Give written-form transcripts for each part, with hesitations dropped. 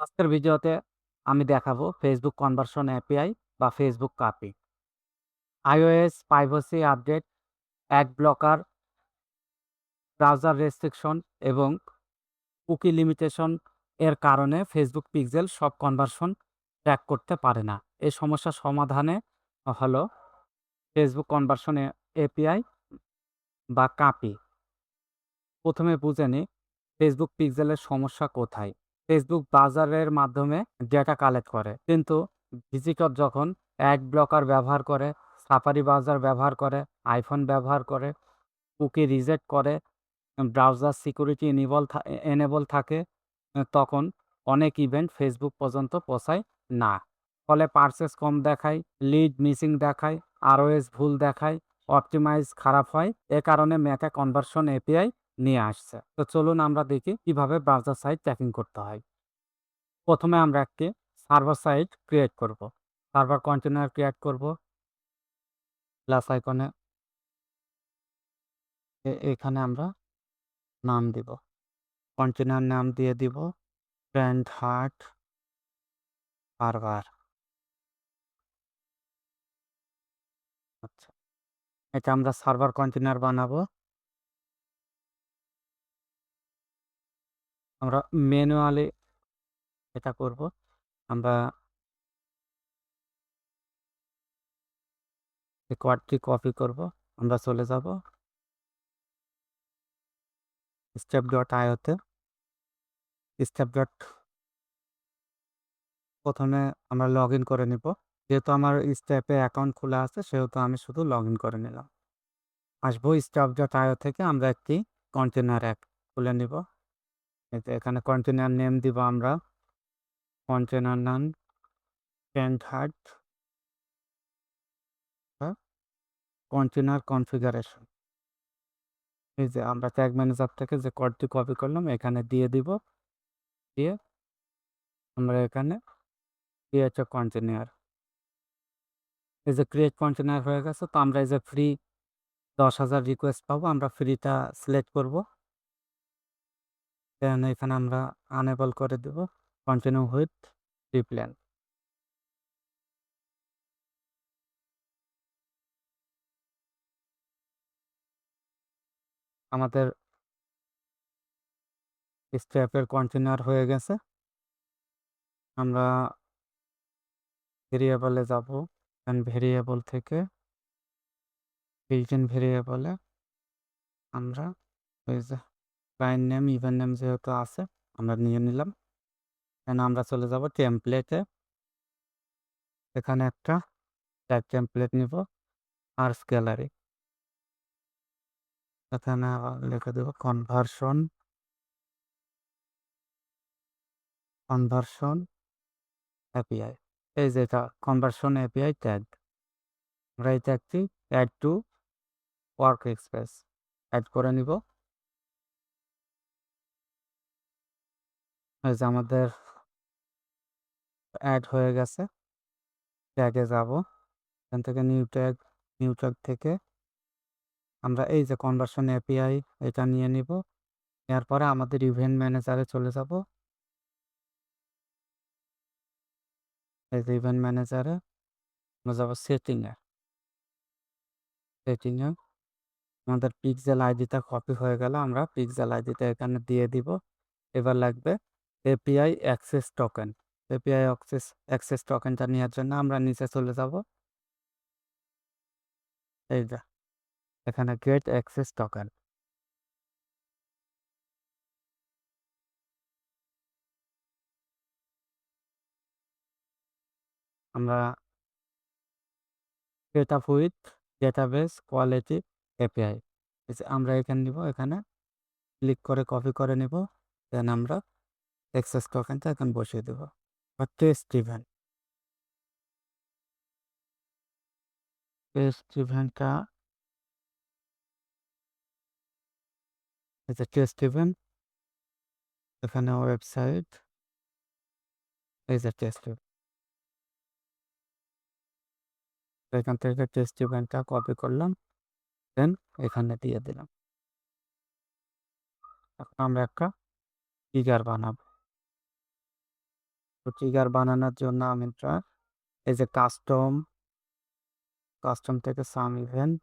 আজকের ভিডিওতে আমি দেখাবো ফেসবুক কনভার্সন এপিআই বা Facebook CAPI. iOS privacy update, ad blocker, browser restriction এবং কুকি লিমিটেশন এর কারণে ফেসবুক পিক্সেল সব কনভার্সন ট্র্যাক করতে পারে না। এই সমস্যার সমাধানে হলো ফেসবুক কনভার্সন এপিআই বা কাপি। প্রথমে বুঝে নিই ফেসবুক পিক্সেলের সমস্যা কোথায়। ফেসবুক ব্রাউজারের মাধ্যমে ডেটা কালেক্ট করে, কিন্তু ভিজিটর যখন অ্যাড ব্লকার ব্যবহার করে, সাফারি ব্রাউজার ব্যবহার করে, আইফোন ব্যবহার করে, কুকি রিজেক্ট করে, ব্রাউজার সিকিউরিটি এনেবল থাকে, তখন অনেক ইভেন্ট ফেসবুক পর্যন্ত পৌঁছায় না। ফলে পারচেস কম দেখায়, লিড মিসিং দেখায়, আরওএস ভুল দেখায়, অপটিমাইজ খারাপ হয়। এ কারণে মেটা কনভার্সন এপিআই নিয়ে আসছে। তো চলুন আমরা দেখি কিভাবে ব্রাউজার সাইট ট্র্যাকিং করতে হয়। প্রথমে আমরা একটি সার্ভার সাইট ক্রিয়েট করব। সার্ভার কন্টেনার ক্রিয়েট করব। প্লাস আইকনে এখানে আমরা নাম দিব, কন্টেনার নাম দিয়ে দিব ফ্রেন্ড হার্ট সার্ভার। আচ্ছা, এটা আমরা সার্ভার কন্টেনার বানাবো। আমরা ম্যানুয়ালি এটা করব। আমরা এই কোডটি কপি করব। আমরা চলে যাব স্টেপ ডট আইওতে। স্টেপ ডট প্রথমে আমরা লগ ইন করে নিব। যেহেতু আমার স্টেপে অ্যাকাউন্ট খোলা আছে, সেহেতু আমি শুধু লগ ইন করে নিলাম। আসবো স্টেপ ডট আইও থেকে আমরা একটি কন্টেনার খুলে নিব। এখানে কন্টেনার নেম দিব আমরা কন্টেনার নাম ফ্রেন্ড হার্ট কন্টেনার কনফিগারেশন। এই যে আমরা ট্যাগ ম্যানেজার থেকে যে কোডটি কপি করলাম এখানে দিয়ে দিব। দিয়ে আমরা এখানে ক্রিয়েট এ কন্টেনার, এই যে ক্রিয়েট কন্টেনার হয়ে গেছে। তো আমরা এই যে ফ্রি 10,000 রিকোয়েস্ট পাবো, আমরা ফ্রিটা সিলেক্ট করব। এখানে আমরা আনেবল করে দেব কন্টিনিউ উইথ ফ্রি প্ল্যান। আমাদের স্টেপের কন্টেনার হয়ে গেছে। আমরা ভেরিয়েবলে যাব। ভেরিয়েবল থেকে বিল্ট ইন ভেরিয়েবলে আমরা ওই যে ক্লায়েন্ট নেম ইভেন্ট নেম যেহেতু আছে আমরা নিয়ে নিলাম। এখানে আমরা চলে যাব টেমপ্লেটে। এখানে একটা ট্যাগ টেমপ্লেট নিব আর গ্যালারি। এখানে আবার লিখে দেব কনভার্সন এপিআই। এই যে এটা কনভার্সন এপিআই ট্যাগ। আমরা এই ট্যাগটি add to work express add করে নিব। এই যে আমাদের অ্যাড হয়ে গেছে। ট্যাগে যাব, এখান থেকে নিউ ট্যাগ থেকে আমরা এই যে কনভার্সন এপিআই এটা নিয়ে নিব। এরপরে আমাদের ইভেন্ট ম্যানেজারে চলে যাব। এই যে ইভেন্ট ম্যানেজারে আমরা যাব সেটিংয়ে আমাদের পিক্সেল আইডিটা কপি হয়ে গেল। আমরা পিক্সেল আইডিটা এখানে দিয়ে দিব। এবার লাগবে API access token. API access টোকেনটা নেওয়ার জন্য আমরা নিচে চলে যাব। এই যে এখানে গেট অ্যাক্সেস টোকেন। আমরা set up with database quality API আমরা এখানে নিব। এখানে ক্লিক করে কপি করে নিব। দেন আমরা অ্যাক্সেস টোকেনটা এখন বসিয়ে দেব। টেস্ট ইভেন্টটা টেস্ট ইভেন্ট। এখানে ওয়েবসাইট, এই যে টেস্ট ইভেন্ট। এখান থেকে টেস্ট ইভেন্টটা কপি করলাম, দেন এখানে দিয়ে দিলাম। এখন আমরা একটা ফিগার বানাবো। ট্রিগার বানানোর জন্য আমরা এই যে কাস্টম থেকে সাম ইভেন্ট,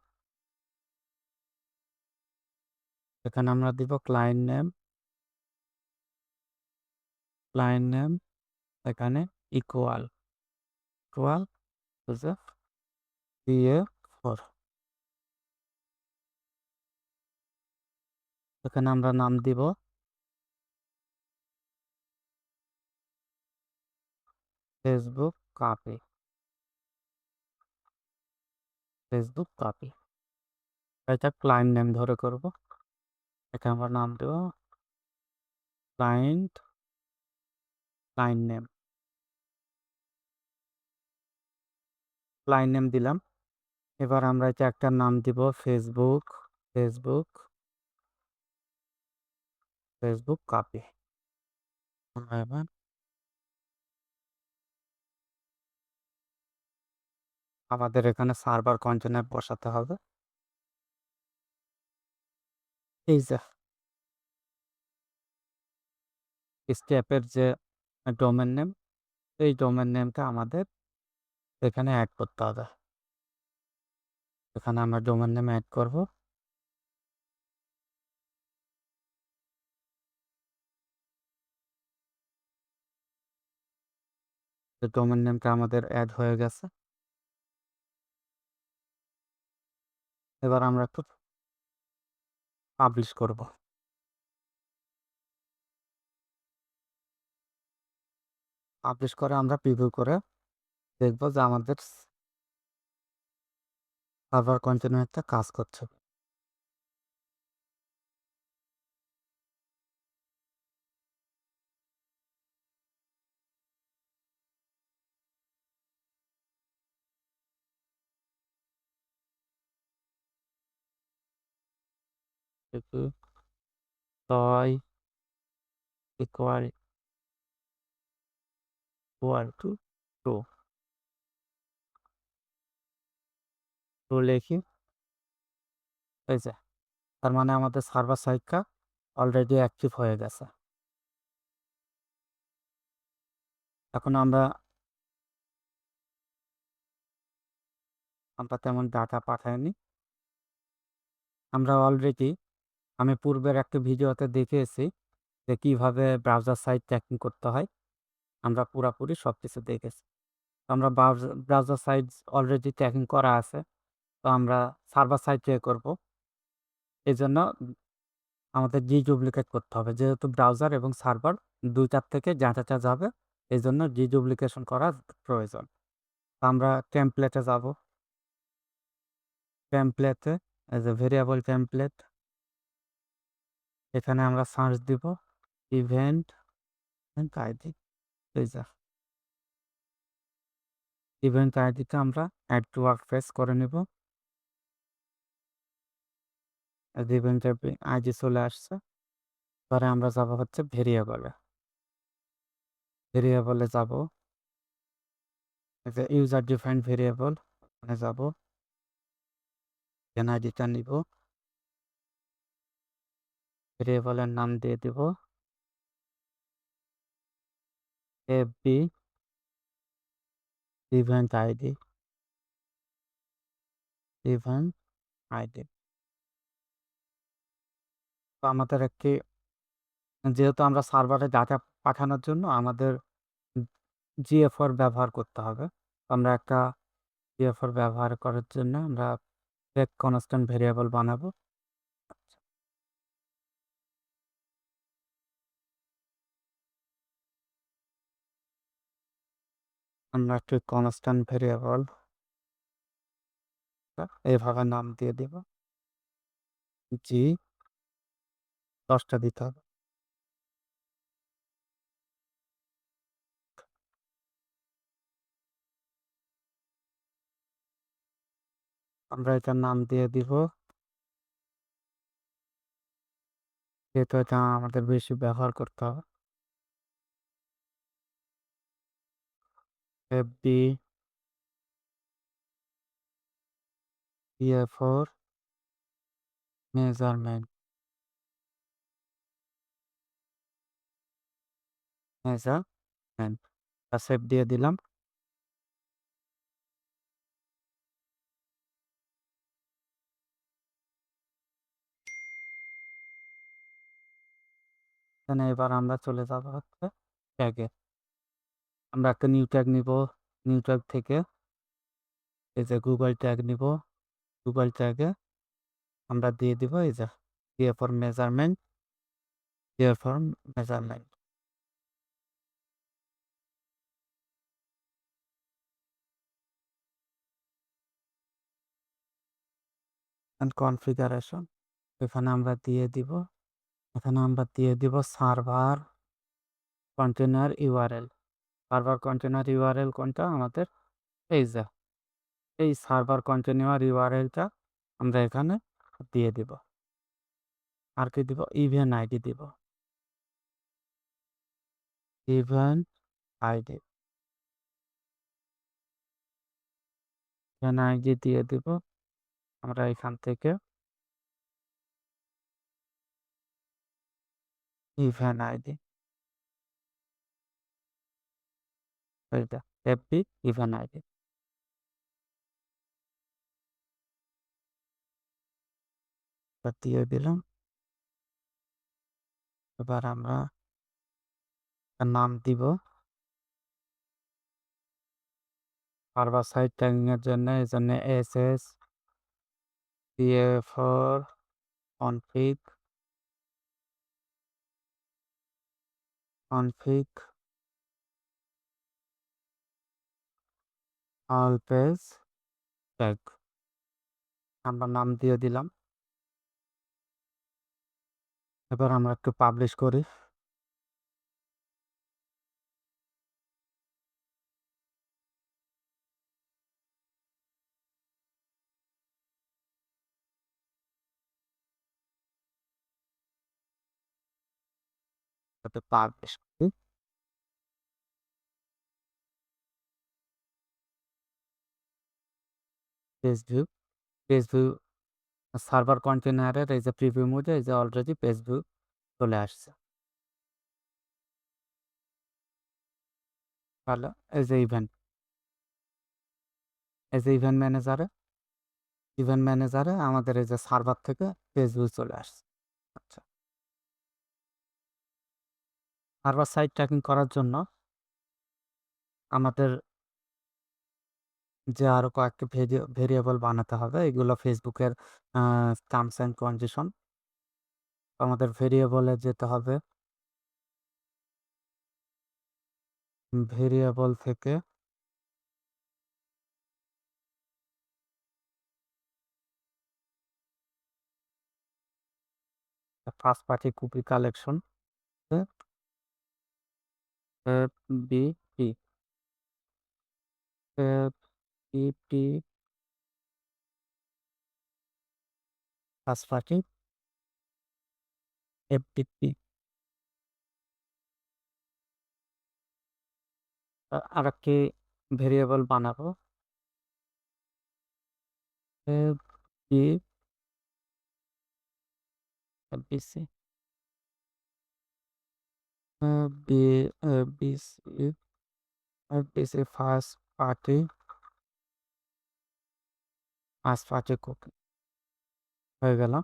এখানে আমরা দিব ক্লায়েন্ট নেম এখানে ইকুয়াল PA4, এখানে আমরা নাম দিব ফেসবুক কপি, এটা ক্লায়েন্ট নেম ধরে করব। এখানে আমরা নাম দেব ক্লায়েন্ট নেম, দিলাম। এবার আমরা এটা একটা নাম দিব ফেসবুক কপি। এবার আমাদের এখানে সার্ভার কন্টেনার বসাতে হবে। এই যে স্টেপের যে ডোমেন নেম, এই ডোমেন নেমটা আমাদের এখানে অ্যাড করতে হবে। এখানে আমরা ডোমেন নেম অ্যাড করব। ডোমেন নেমটা আমাদের অ্যাড হয়ে গেছে। এবার আমরা একটু পাবলিশ করব। পাবলিশ করে আমরা প্রিভিউ করে দেখব যে আমাদের সার্ভার কন্টেনারটা কাজ করছে। টয় ইকুয়াল টু টু লিখি। এই যে তার মানে আমাদের সার্ভার সাইটটা অলরেডি অ্যাক্টিভ হয়ে গেছে। এখন আমরা তেমন ডাটা পাঠাইনি। আমরা অলরেডি, আমি পূর্বের একটা ভিডিওতে দেখেছি যে কিভাবে ব্রাউজার সাইট ট্র্যাকিং করতে হয়। আমরা পুরাপুরি সব কিছু দেখেছি। আমরা ব্রাউজার সাইট অলরেডি ট্র্যাকিং করা আছে, তো আমরা সার্ভার সাইট ট্র্যাক করব। এই জন্য আমাদের ডুপ্লিকেট করতে হবে, যেহেতু ব্রাউজার এবং সার্ভার দুইটার থেকে ডাটাটা যাবে, এই জন্য ডুপ্লিকেশন করা প্রয়োজন। আমরা টেমপ্লেটে যাব। টেমপ্লেটে এজ এ ভেরিয়েবল টেমপ্লেট, এখানে আমরা সার্চ দিব ইভেন্ট আইডি। এই যে ইভেন্ট আইডিটা আমরা অ্যাড টু ওয়ার্কস্পেস করে নেব। ইভেন্ট আইডি চলে আসছে। পরে আমরা যাব হচ্ছে ভেরিয়েবলে যাব, যে ইউজার ডিফাইন্ড ভেরিয়েবল, ওখানে যাব, এন আইডিটা নিব, ভেরিয়েবলের নাম দিয়ে দিব এফবি ইভেন্ট আইডি। তো আমাদের একটি, যেহেতু আমরা সার্ভারে ডাটা পাঠানোর জন্য আমাদের জিএফআর ব্যবহার করতে হবে। আমরা একটা জিএফআর ব্যবহার করার জন্য আমরা এক কনস্ট্যান্ট ভেরিয়েবল বানাবো। আমরা একটি কনস্ট্যান্ট ভেরিয়েবল এইভাবে নাম দিয়ে দিব, জি 10টা দিতে হবে। আমরা এটার নাম দিয়ে দিব, যেহেতু এটা আমাদের বেশি ব্যবহার করতে হবে, এফবি PA4 মেজারমেন্ট সেভ দিয়ে দিলাম। এখানে এবার আমরা চলে যাব হচ্ছে ট্যাগে। আমরা একটা নিউ ট্যাগ নিব। নিউ ট্যাগ থেকে এই যে গুগল ট্যাগ নিব। গুগল ট্যাগে আমরা দিয়ে দিব এই যে here for measurement, here for measurement। and configuration এখানে আমরা দিয়ে দিব, server container URL. Server container URL কোনটা আমাদের? এই যে এই সার্ভার কন্টেনার ইউআরএলটা আমরা এখানে দিয়ে দিব। আর কি দিব? ইভেন্ট আইডি দিব। ইভেন্ট আইডি দিয়ে দিব আমরা এখান থেকে ইভেন্ট আইডি, এইটা এফবি ইভেন্ট আইডি দিয়ে দিলাম। এবার আমরা নাম দিব। সার্ভার সাইড ট্যাগিং এর জন্য এই জন্য SS PA4 config all page tag আমরা নাম দিয়ে দিলাম। এবার আমরা একটু পাবলিশ করি। পাবলিশ করি। পেজ ভিউ সার্ভার কন্টেনারের এই যে প্রিভিউ মোডে এই যে অলরেডি পেজ ভিউ চলে আসছে। তাহলে এই যে ইভেন্ট ম্যানেজারে আমাদের এই যে সার্ভার থেকে পেজ ভিউ চলে আসছে। আচ্ছা, সার্ভার সাইড ট্র্যাকিং করার জন্য আমাদের যে আরো কয়েকটি ভেরিয়েবল বানাতে হবে। এগুলো ফেসবুকের টার্মস অ্যান্ড কন্ডিশন। আমাদের ভেরিয়েবলে যেতে হবে। ভেরিয়েবল থেকে first party cookie collection FBP FBP first party FBP. আর একটি ভেরিয়েবল বানাবো FB FBC B FBC FBC first party cookie হয়ে গেল।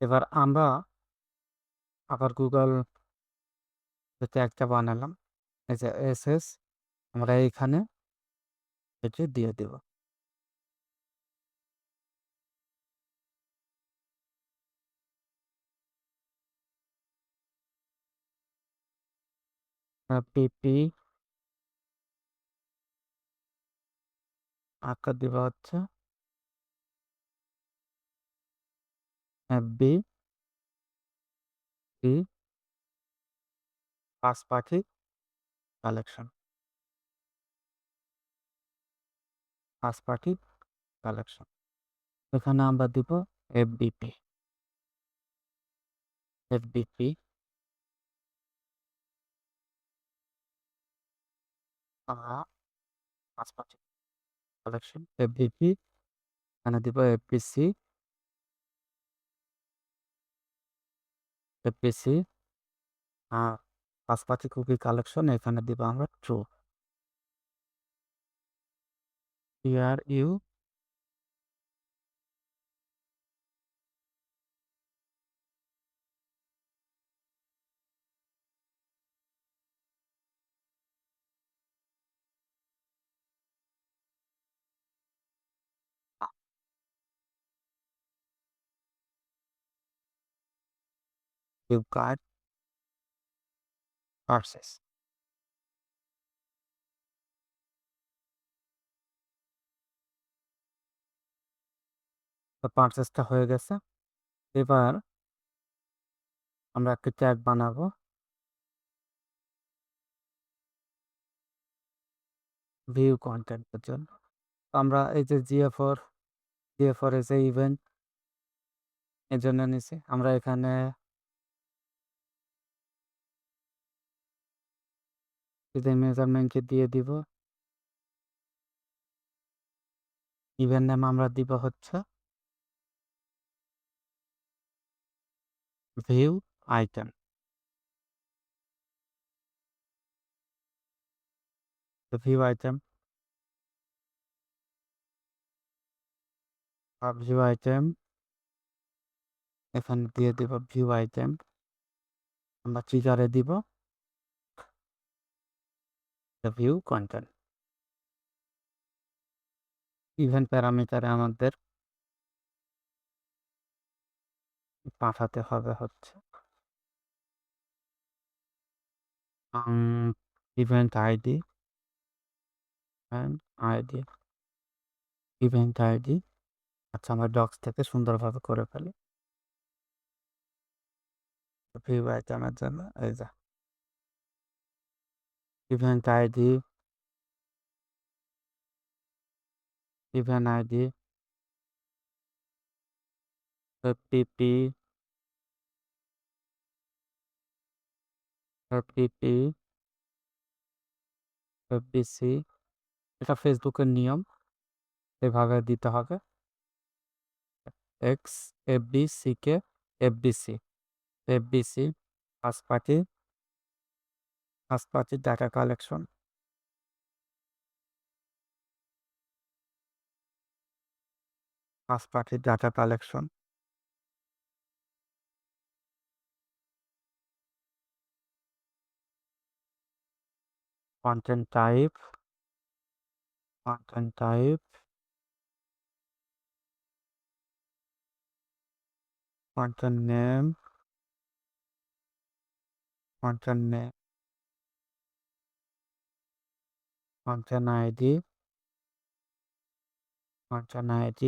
এবার আমরা আবার গুগল ট্যাগটা বানালাম। এই যে এসএস আমরা এইখানে এটি দিয়ে দেব। পিপি আকার দিব হচ্ছে এফবি ফার্স্ট পার্টি কালেকশন এখানে আমরা দিব এফবিপি আমরা ফার্স্ট পার্টি কালেকশন এফবিপি এখানে দিব FPC first party cookie collection এখানে দিব আমরা true. TRU view card purchase. তো পারচেসটা হয়ে গেছে। এবার আমরা একটা ট্যাগ বানাবো ভিউ কন্টেন্টের জন্য। আমরা এই যে GA4 এর যে ইভেন্ট এর জন্য নিছি, আমরা এখানে মেজারমেন্টকে দিয়ে দিব। ইভেন্ট নেম আমরা দিব হচ্ছে ভিউ আইটেম। তো ভিউ আইটেম এখানে দিয়ে দিব ভিউ আইটেম। আমরা ট্রিগারে দিব ভিউ কন্টেন্ট। ইভেন্ট প্যারামিটারে আমাদের পাঠাতে হবে হচ্ছে event ID ID event ID. আচ্ছা, আমরা ডক্স থেকে সুন্দরভাবে করে ফেলি ভিউ আইটেমের জন্য। এই যে ইভেন্ট আইডি FTP FBC। এটা ফেসবুকের নিয়ম, এভাবে দিতে হবে। এক্স FBC কে FBC first party data collection. First party data collection content type content name content ID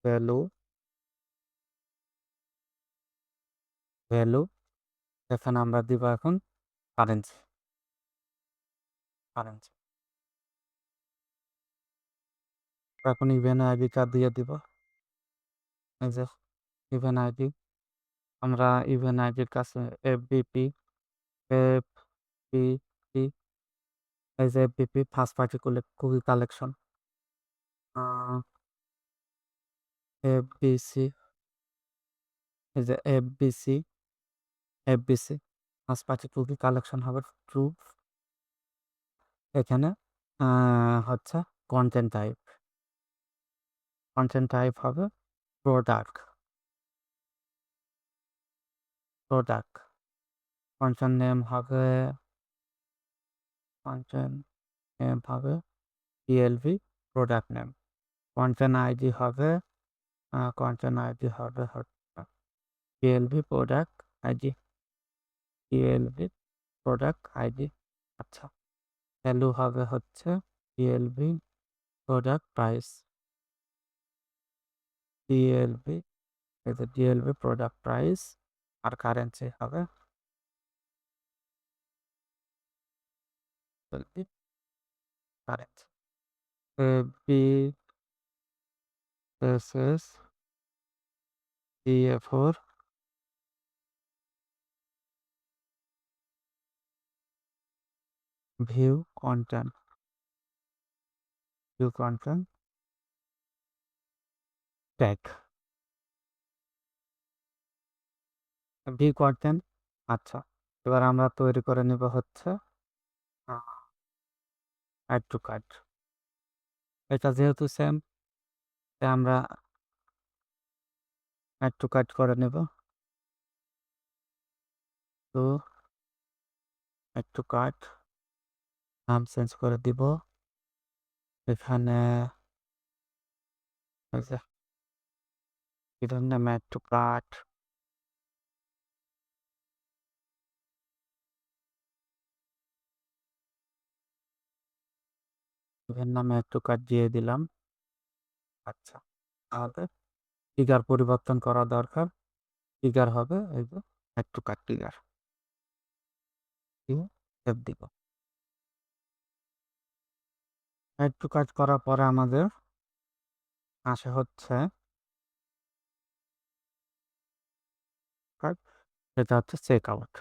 value এখানে আমরা দিব এখন কারেন্সি। এখন ইভেন্ট আইডিটা দিয়ে দিব। এই যে ইভেন্ট আইডি, আমরা ইভেন্ট আইডির কাছে FBP এই যে FBP first party cookie collection FBC। এই যে FBC first party cookie collection হবে ট্রু। এখানে হচ্ছে কন্টেন্ট টাইপ হবে প্রোডাক্ট। কন্টেন্ট নেম হবে PLV product name. Content ID হবে PLV প্রোডাক্ট আইডি। আচ্ছা, ভ্যালু হবে হচ্ছে PLV product price. DLV product price. আর কারেন্সি হবে currency BSS DA4 view content tag view content আচ্ছা, এবার আমরা তৈরি করে নিব হচ্ছে অ্যাড টু কার্ট। এটা যেহেতু সেম, তাই আমরা অ্যাড টু কার্ট করে নেব। তো অ্যাড টু কার্ট নাম চেঞ্জ করে দিব। এখানে এই ধরনের অ্যাড টু কার্ট, এখানে নামে অ্যাড টু কার্ট দিয়ে দিলাম। আচ্ছা, আমাদের ট্রিগার পরিবর্তন করা দরকার। ট্রিগার হবে এই যে অ্যাড টু কার্ট ট্রিগার দিয়ে সেভ দিব। অ্যাড টু কার্ট করার পরে আমাদের আসে হচ্ছে কার্ট, সেটা হচ্ছে চেক আউট।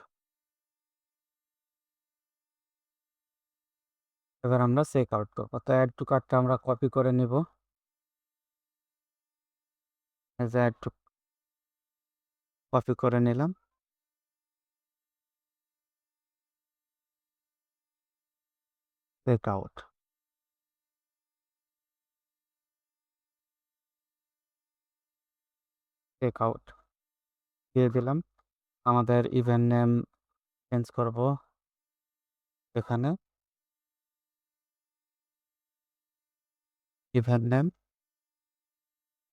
এবার আমরা চেক আউট করবো। তো অ্যাড টু কার্টটা আমরা কপি করে নিব। এই যে অ্যাড টু কপি করে নিলাম। চেক আউট, চেক আউট দিয়ে দিলাম। আমাদের ইভেন্ট নেম চেঞ্জ করব। এখানে event name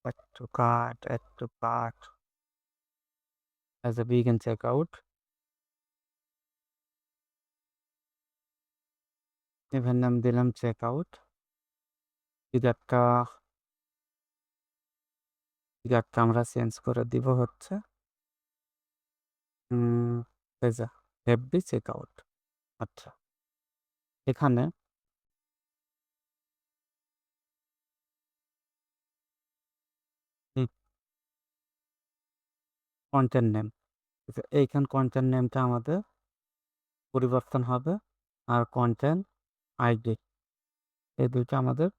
add to cart, add to cart as a begin checkout, event name দিলাম চেক আউট। ফিগারটা আমরা চেঞ্জ করে দিব হচ্ছে এফবি চেক আউট। আচ্ছা, এখানে কন্টেন্ট নেম, এইখান কন্টেন্ট নেমটা আমাদের পরিবর্তন হবে, আর কন্টেন্ট আইডি এই দুইটা আমাদের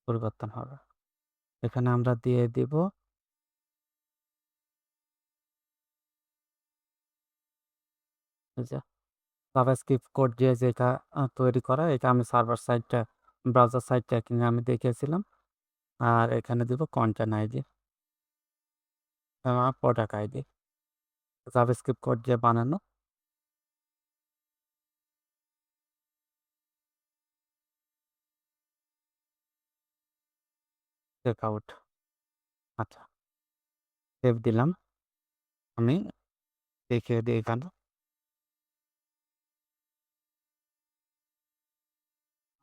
পরিবর্তন হবে। এখানে আমরা দিয়ে দিব যে জাভাস্ক্রিপ্ট কোড দিয়ে যেটা তৈরি করা, এটা আমি সার্ভার সাইডটা ব্রাউজার সাইডটা কিনে আমি দেখিয়েছিলাম। আর এখানে দিব কন্টেন্ট আইডি এবং প্রোডাক্ট আইডি, জাভাস্ক্রিপ্ট কোড দিয়ে বানানো। Check out. আচ্ছা, সেভ দিলাম। আমি দেখিয়ে দিই এখানে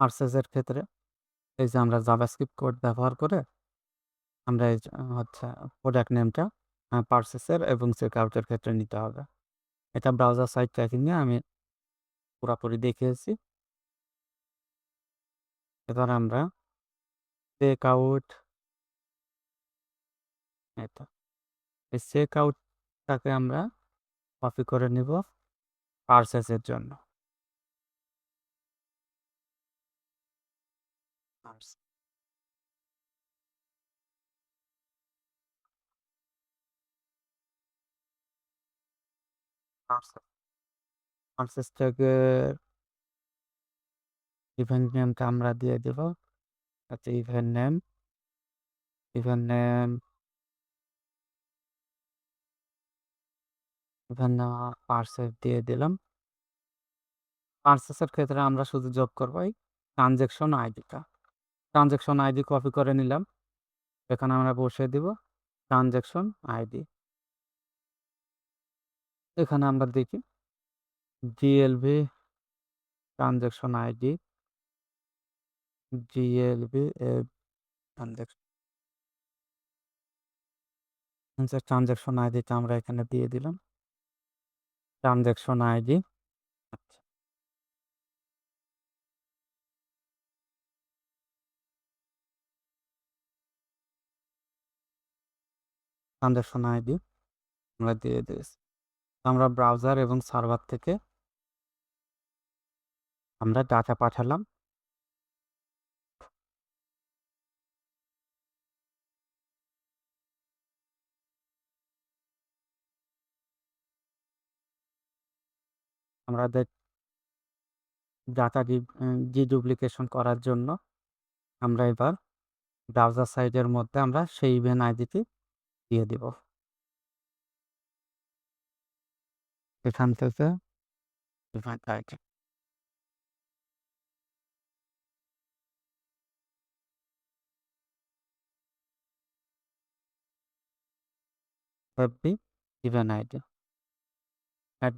পার্সেসের ক্ষেত্রে এই যে আমরা জাভাস্ক্রিপ্ট কোড ব্যবহার করে আমরা এই যে হচ্ছে প্রোডাক্ট নেমটা পার্সেসের এবং চেক আউটের ক্ষেত্রে নিতে হবে। এটা ব্রাউজার সাইট ট্র্যাকিং নিয়ে আমি পুরোপুরি দেখিয়েছি। এবার আমরা চেক আউট, এটা এই চেক আউটটাকে আমরা কপি করে নিব পার্সেসের জন্য। পার্সেসটাকে ইভেন্ট নেমটা আমরা দিয়ে দেব। আচ্ছা, event name, event name, event name purchase দিয়ে দিলাম। পার্সেসের ক্ষেত্রে আমরা শুধু যোগ করবো এই ট্রানজ্যাকশন আইডিটা। ট্রানজ্যাকশন আইডি কপি করে নিলাম, এখানে আমরা বসিয়ে দিব ট্রানজ্যাকশন আইডি। এখানে আমরা দেখি জিএলভি ট্রানজ্যাকশন আইডি, জিএলভি ট্রানজ্যাকশন আইডিটা আমরা এখানে দিয়ে দিলাম ট্রানজ্যাকশন আইডি। আচ্ছা, ট্রানজ্যাকশন আইডি আমরা দিয়ে দিয়েছি। আমরা ব্রাউজার এবং সার্ভার থেকে আমরা ডাটা পাঠালাম। আমাদের ডাটা ডিডুপ্লিকেশন করার জন্য আমরা এবার ব্রাউজার সাইটের মধ্যে আমরা সেই ইভেন্ট আইডিটি দিয়ে দিব। এখান থেকে event ID FB event ID add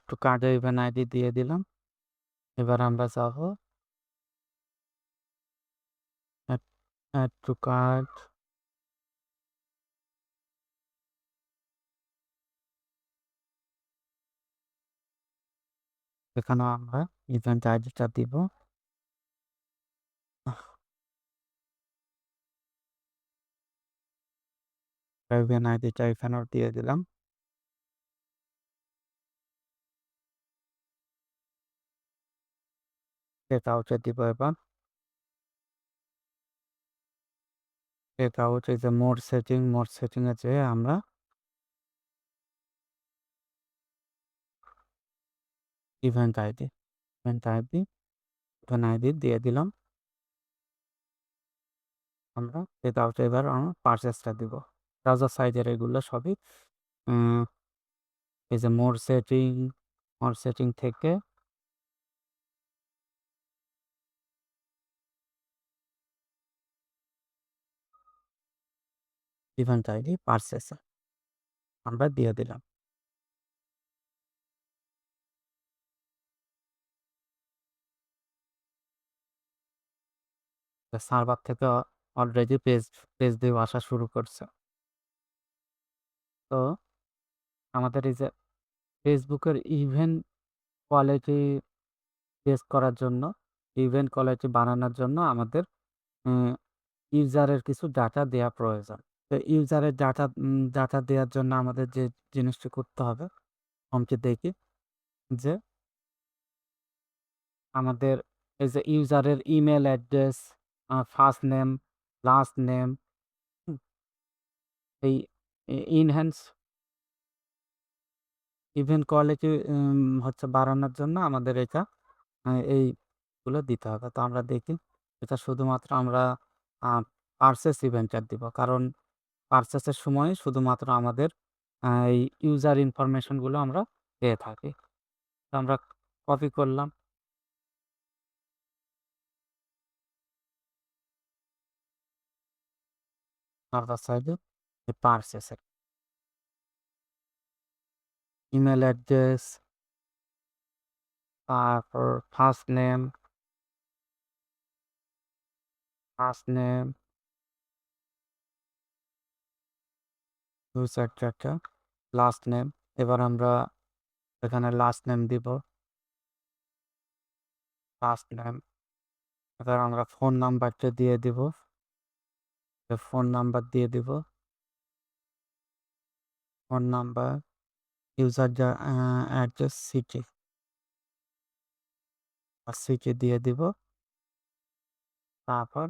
to কার্ডের ইভেন্ট আইডি দিয়ে দিলাম। এবার আমরা যাব অ্যাড টু কার্ড, এখানে আমরা ইভেন্ট আইডিটা দিব। ইভেন্ট আইডিটা এখানেও দিয়ে দিলাম। চেকআউটে দিব এবার। চেকআউট এই যে মোর সেটিংয়ে যেয়ে আমরা ইভেন্ট আইডি দিয়ে দিলাম। আমরা চেকআউটে এবার আমরা পারচেসটা দিব। ব্রাউজার সাইটের এগুলো সবই এই যে মোর সেটিং থেকে ইভেন্ট আইডি পারচেস আমরা দিয়ে দিলাম। সার্ভার থেকে অলরেডি পেজ ভিউ আসা শুরু করছে। তো আমাদের এই যে ফেসবুকের ইভেন্ট কোয়ালিটি টেস্ট করার জন্য, ইভেন্ট কোয়ালিটি বানানোর জন্য আমাদের ইউজারের কিছু ডাটা দেওয়া প্রয়োজন। তো ইউজারের ডাটা দেওয়ার জন্য আমাদের যে জিনিসটি করতে হবে, আমি দেখি যে আমাদের এই যে ইউজারের email address, first name, last name, এই ইনহ্যান্স ইভেন্ট কোয়ালিটি হচ্ছে বাড়ানোর জন্য আমাদের এটা এইগুলো দিতে হবে। তো আমরা দেখি এটা শুধুমাত্র আমরা পারচেস ইভেন্টার দিব, কারণ পারচেসের সময় শুধুমাত্র আমাদের এই ইউজার ইনফরমেশনগুলো আমরা পেয়ে থাকি। তো আমরা কপি করলাম, আলাদা সাইডে পারচেসের ইমেল অ্যাড্রেস, তারপর first name, user last name. এবার আমরা এখানে লাস্ট নেম দিব, ফার্স্ট নেম। এবার আমরা ফোন নাম্বারটা দিয়ে দিব, ফোন নাম্বার দিয়ে দিব, phone number, user address, city দিয়ে দিব। তারপর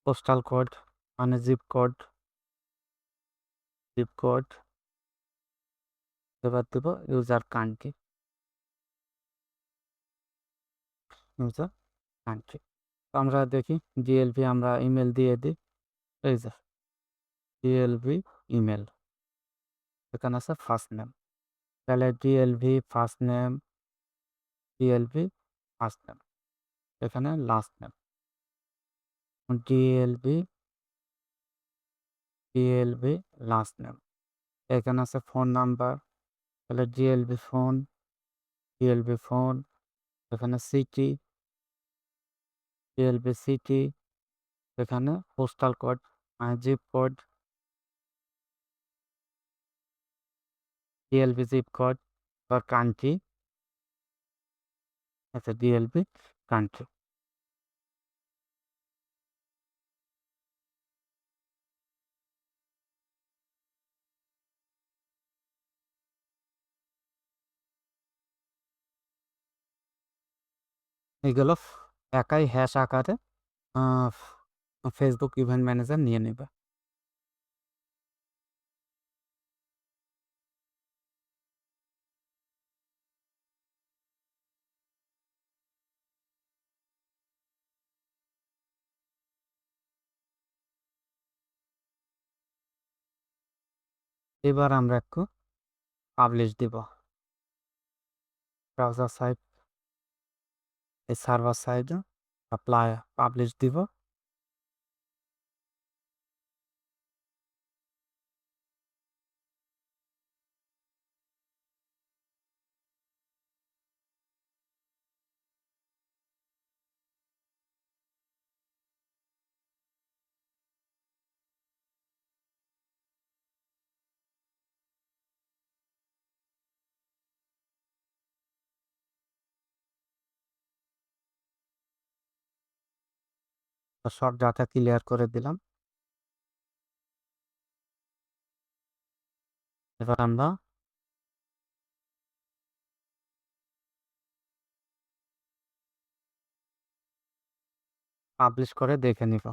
পোস্টাল কোড মানে জিপ কোড এবার দিব ইউজার কান্ট্রি। তো আমরা দেখি ডিএলভি আমরা ইমেল দিয়ে দিই, এই যে ডিএলভি ইমেল, এখানে আছে ফার্স্ট নেম, তাহলে ডিএলভি ফার্স্ট নেম, এখানে last name, DLV last name, এখানে আছে ফোন নাম্বার, তাহলে ডিএলভি ফোন, এখানে সিটি, এখানে postal code zip code, DLV zip code, আর কান্ট্রি, আচ্ছা ডিএলভি কান্ট্রি। এগুলো একাই হ্যাশ আকারে ফেসবুক ইভেন্ট ম্যানেজার নিয়ে নেবে। এবার আমরা একটু পাবলিশ দিব। ব্রাউজার সাইড এই সার্ভার সাইডে অ্যাপ্লাই পাবলিশ দিব। সব ডাটা ক্লিয়ার করে দিলাম। এবার আমরা পাবলিশ করে দেখে নিব।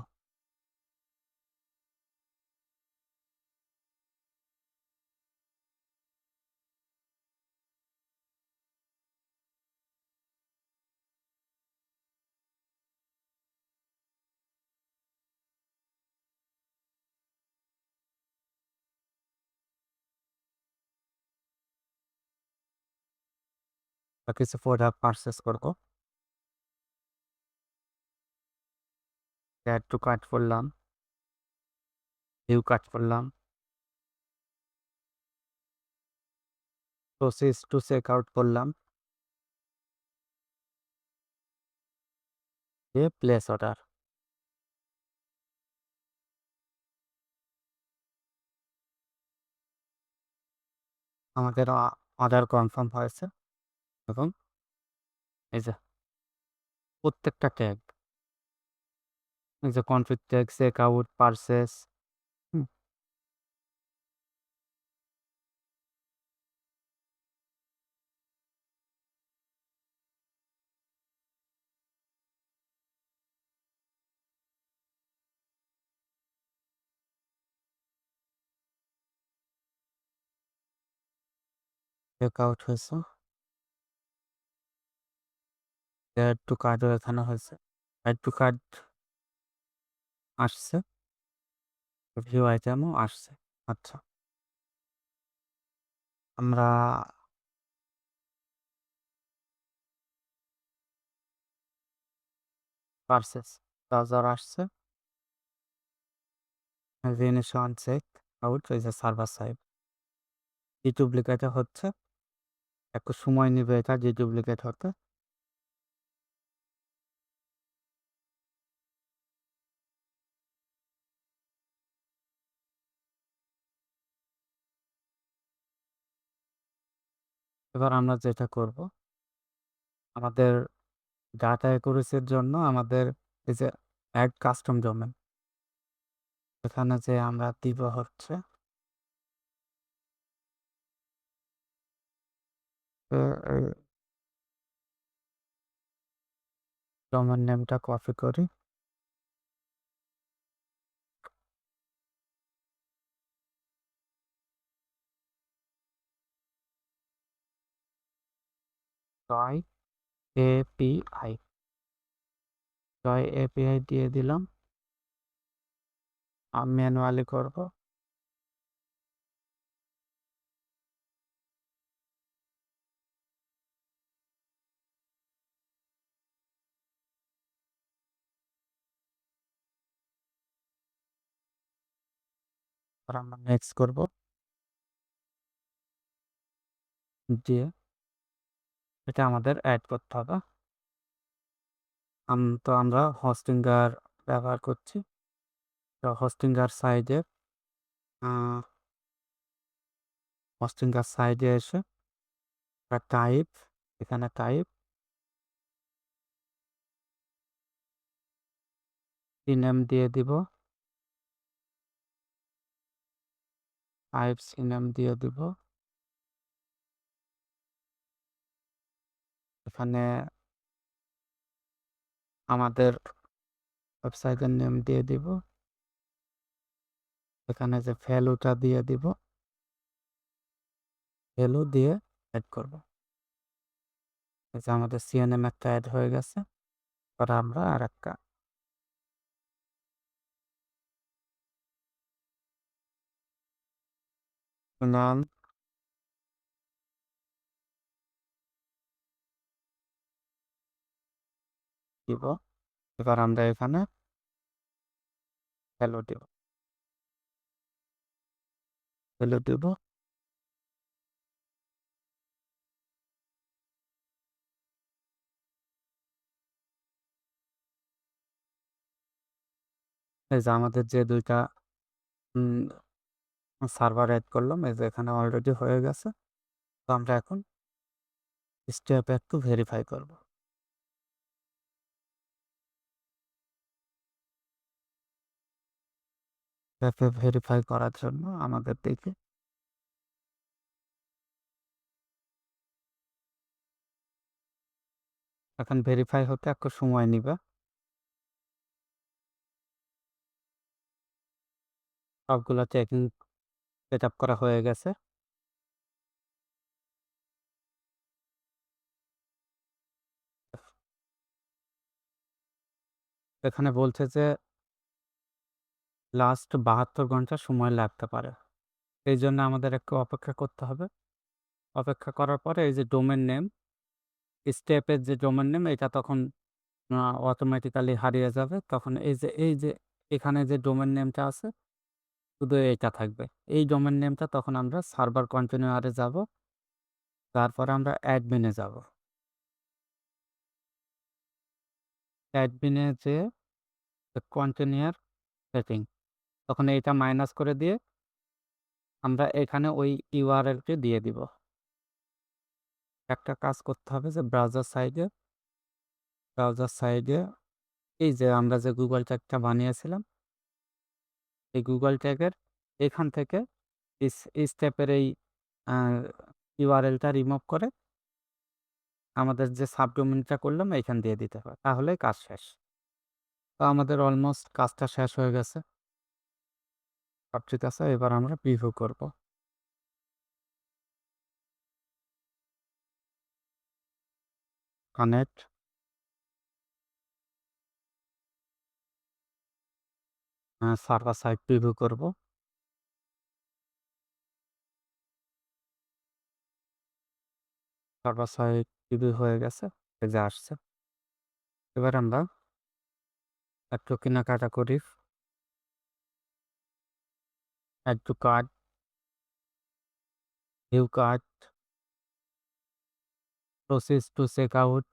কিছু প্রোডাক্ট পারচেস করব। অ্যাড টু কার্ট করলাম, ভিউ কার্ট করলাম, প্রসেস টু চেক আউট করলাম, দিয়ে প্লেস অর্ডার। আমাদের অর্ডার কনফার্ম হয়েছে এবং এই যে প্রত্যেকটা ট্যাগ, এই যে config tag, check out, purchase, check out হয়েছে, অ্যাড টু কার্টও এখানে হয়েছে, অ্যাড টু কার্ট আসছে, ভিউ আইটেমও আসছে। আচ্ছা, আমরা পারচেস ব্রাউজার আসছে, রিনেশন চেক আউট, এই যে সার্ভার সাইড ডিডুপ্লিকেট হচ্ছে, একটু সময় নেবে এটা ডিডুপ্লিকেট হতে। এবার আমরা যেটা করব, আমাদের ডাটা অ্যাকুরেসির জন্য আমাদের এই যে অ্যাড কাস্টম ডোমেন, এখানে যে আমরা দিব হচ্ছে ডোমেন নেমটা কপি করি, জয় এপিআই, জয় এপিআই দিয়ে দিলাম। আমি ম্যানুয়ালি করব। আর আমরা নেক্সট করব, দিয়ে এটা আমাদের অ্যাড করতে হবে। তো আমরা হোস্টিংগার ব্যবহার করছি, তো হোস্টিংগার সাইডে এসে টাইপ, এখানে টাইপ সিনেম দিয়ে দিব, টাইপ সিনেম দিয়ে দিব, এখানে আমাদের ওয়েবসাইটের নেম দিয়ে দিব, এখানে যে ভ্যালুটা দিয়ে দিব, ভ্যালু দিয়ে অ্যাড করব। এই যে আমাদের সিএনএম একটা অ্যাড হয়ে গেছে। পরে আমরা আর একটা নাল দিব। এবার আমরা এখানে হ্যালো দিব। হ্যালো দিব। এই যে আমাদের যে দুইটা সার্ভার অ্যাড করলাম, এই যে এখানে অলরেডি হয়ে গেছে। তো আমরা এখন স্টেপ একটু ভেরিফাই করব। স্টেপে ভেরিফাই করার জন্য আমাদের দেখি এখন ভেরিফাই হতে একটু সময় নিবে। সবগুলো চেকিং সেট আপ করা হয়ে গেছে। এখানে বলছে যে লাস্ট 72 ঘন্টা সময় লাগতে পারে। এই জন্য আমাদের একটু অপেক্ষা করতে হবে। অপেক্ষা করার পরে এই যে ডোমেন নেম, স্টেপের যে ডোমেন নেম, এটা তখন অটোমেটিক্যালি হারিয়ে যাবে। তখন এই যে এখানে যে ডোমেন নেমটা আছে, শুধু এটা থাকবে। এই ডোমেন নেমটা তখন আমরা সার্ভার কন্টেনারে যাব, তারপরে আমরা অ্যাডমিনে যাব। অ্যাডমিনে যে কন্টেনার সেটিং, তখন এইটা মাইনাস করে দিয়ে আমরা এখানে ওই ইউআরএলটি দিয়ে দিব। একটা কাজ করতে হবে যে ব্রাউজার সাইডে এই যে আমরা যে গুগল ট্যাগটা বানিয়েছিলাম, এই গুগল ট্যাগের এখান থেকে স্টেপের এই ইউআরএলটা রিমুভ করে আমাদের যে সাবডোমেনটা করলাম এখান দিয়ে দিতে হবে, তাহলেই কাজ শেষ। তো আমাদের অলমোস্ট কাজটা শেষ হয়ে গেছে। সব ঠিক আছে, এবার আমরা প্রিভিউ করব। কানেক্ট, সার্ভার সাইড প্রিভিউ করব। সার্ভার সাইড প্রিভিউ হয়ে গেছে, এই যে আসছে। এবার আমরা একটু কেনাকাটা করি। Add to cart, view cart, process to check out,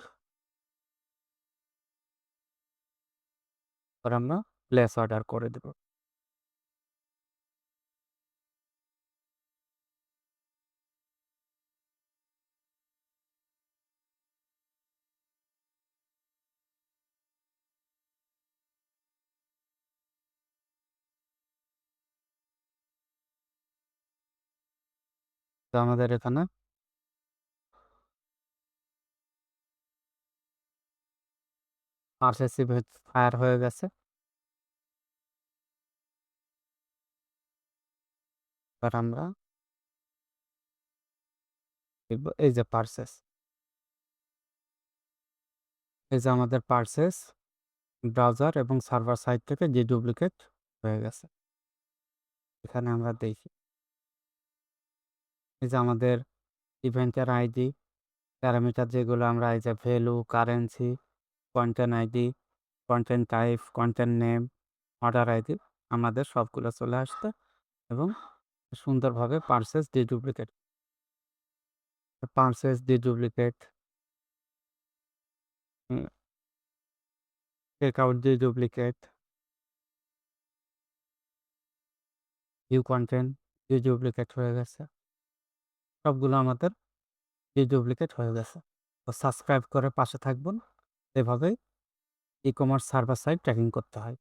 এবার আমরা প্লেস অর্ডার করে দেব। তো আমাদের এখানে আরসিসি ফায়ার হয়ে গেছে। এবার আমরা দেখব এই যে পার্সেস, এই যে আমাদের পার্সেস ব্রাউজার এবং সার্ভার সাইড থেকে ডিডুপ্লিকেট হয়ে গেছে। এখানে আমরা দেখি এই যে আমাদের ইভেন্টের আইডি, প্যারামিটার যেগুলো আমরা এই যে value, currency, content ID, content type, content name, order ID, আমাদের সবগুলো চলে আসছে এবং সুন্দরভাবে পার্সেস ডিডুপ্লিকেট, চেকআউট ডিডুপ্লিকেট, ভিউ কন্টেন্ট ডিডুপ্লিকেট হয়ে গেছে। সবগুলো আমাদের ডিডুপ্লিকেট হয়ে গেছে। তো সাবস্ক্রাইব করে পাশে থাকবেন। এভাবেই e commerce server side tracking করতে হয়।